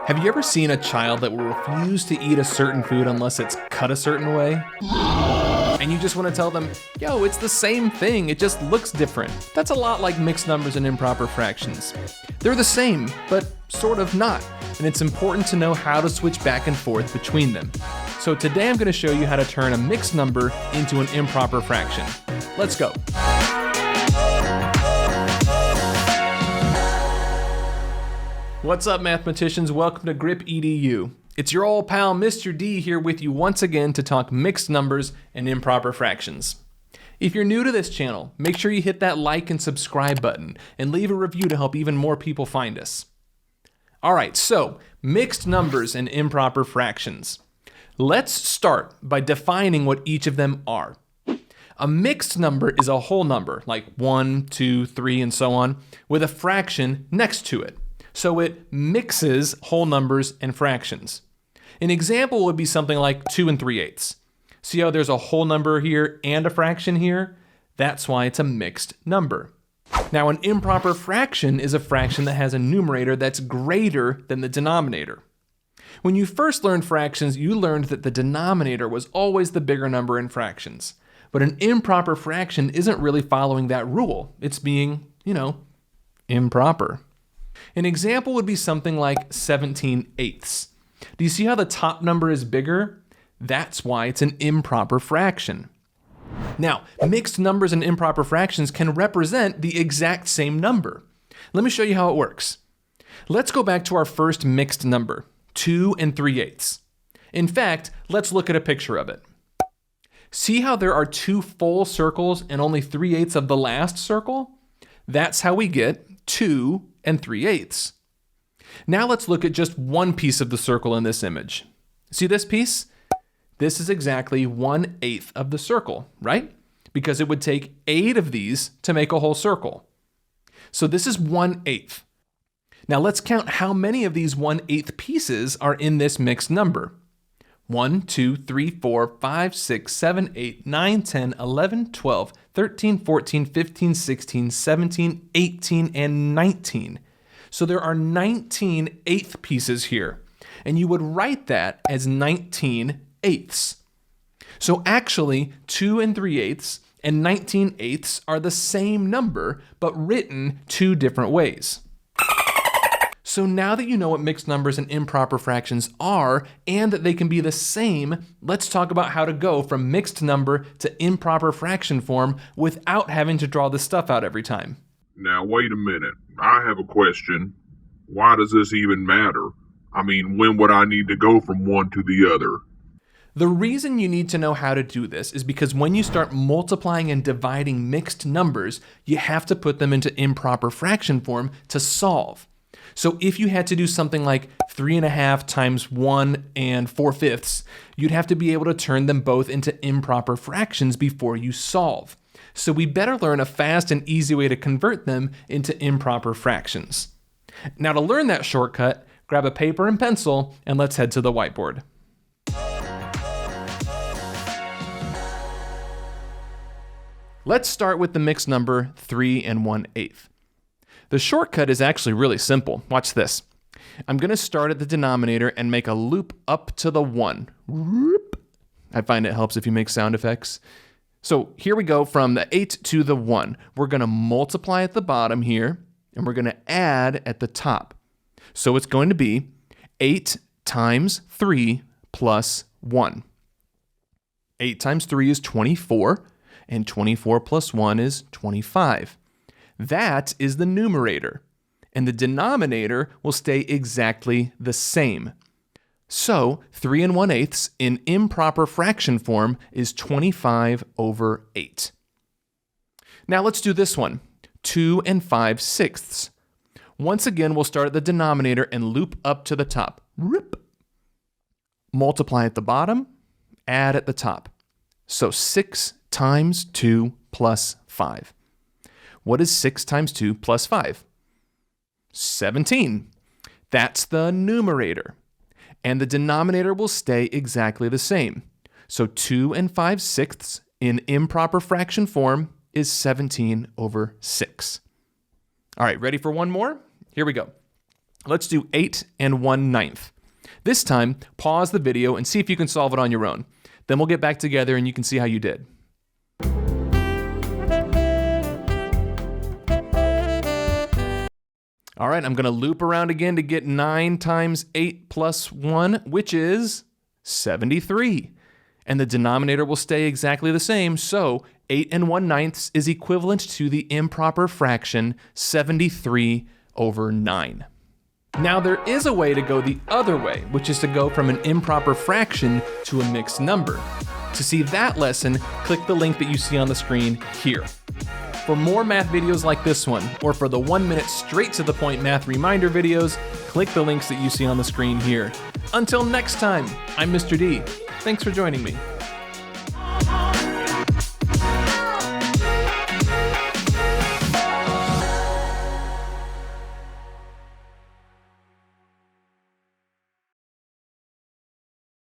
Have you ever seen a child that will refuse to eat a certain food unless it's cut a certain way? And you just want to tell them, yo, it's the same thing, it just looks different. That's a lot like mixed numbers and improper fractions. They're the same, but sort of not. And it's important to know how to switch back and forth between them. So today I'm going to show you how to turn a mixed number into an improper fraction. Let's go. What's up, mathematicians? Welcome to Grip EDU. It's your old pal, Mr. D, here with you once again to talk mixed numbers and improper fractions. If you're new to this channel, make sure you hit that like and subscribe button and leave a review to help even more people find us. All right, so mixed numbers and improper fractions. Let's start by defining what each of them are. A mixed number is a whole number, like 1, 2, 3, and so on, with a fraction next to it. So it mixes whole numbers and fractions. An example would be something like 2 3/8. See how there's a whole number here and a fraction here? That's why it's a mixed number. Now, an improper fraction is a fraction that has a numerator that's greater than the denominator. When you first learned fractions, you learned that the denominator was always the bigger number in fractions. But an improper fraction isn't really following that rule. It's being, improper. An example would be something like 17/8. Do you see how the top number is bigger? That's why it's an improper fraction. Now, mixed numbers and improper fractions can represent the exact same number. Let me show you how it works. Let's go back to our first mixed number, 2 3/8. In fact, let's look at a picture of it. See how there are 2 full circles and only 3/8 of the last circle? That's how we get 2 3/8. Now let's look at just one piece of the circle in this image. See this piece? This is exactly 1/8 of the circle, right? Because it would take 8 of these to make a whole circle. So this is 1/8. Now let's count how many of these 1/8 pieces are in this mixed number. 1, 2, 3, 4, 5, 6, 7, 8, 9, 10, 11, 12, 13, 14, 15, 16, 17, 18, and 19. So there are 19 eighth pieces here. And you would write that as 19 eighths. So actually, 2 3/8 and 19 eighths are the same number, but written 2 different ways. So now that you know what mixed numbers and improper fractions are, and that they can be the same, let's talk about how to go from mixed number to improper fraction form without having to draw this stuff out every time. Now, wait a minute. I have a question. Why does this even matter? I mean, when would I need to go from one to the other? The reason you need to know how to do this is because when you start multiplying and dividing mixed numbers, you have to put them into improper fraction form to solve. So if you had to do something like 3.5 times 1 4/5, you'd have to be able to turn them both into improper fractions before you solve. So we better learn a fast and easy way to convert them into improper fractions. Now to learn that shortcut, grab a paper and pencil and let's head to the whiteboard. Let's start with the mixed number 3 1/8. The shortcut is actually really simple. Watch this. I'm going to start at the denominator and make a loop up to the 1. I find it helps if you make sound effects. So here we go from the 8 to the 1. We're going to multiply at the bottom here, and we're going to add at the top. So it's going to be 8 times 3 plus 1. 8 times 3 is 24, and 24 plus 1 is 25. That is the numerator, and the denominator will stay exactly the same. So 3 1/8 in improper fraction form is 25/8. Now let's do this one, 2 5/6. Once again, we'll start at the denominator and loop up to the top. Multiply at the bottom, add at the top. So 6 times 2 plus 5. What is 6 times 2 plus 5? 17. That's the numerator. And the denominator will stay exactly the same. So 2 5/6 in improper fraction form is 17/6. All right, ready for one more? Here we go. Let's do 8 1/9. This time, pause the video and see if you can solve it on your own. Then we'll get back together and you can see how you did. All right, I'm going to loop around again to get 9 times 8 plus 1, which is 73. And the denominator will stay exactly the same, so 8 1/9 is equivalent to the improper fraction 73 over 9. Now there is a way to go the other way, which is to go from an improper fraction to a mixed number. To see that lesson, click the link that you see on the screen here. For more math videos like this one, or for the 1 minute straight to the point math reminder videos, click the links that you see on the screen here. Until next time, I'm Mr. D. Thanks for joining me.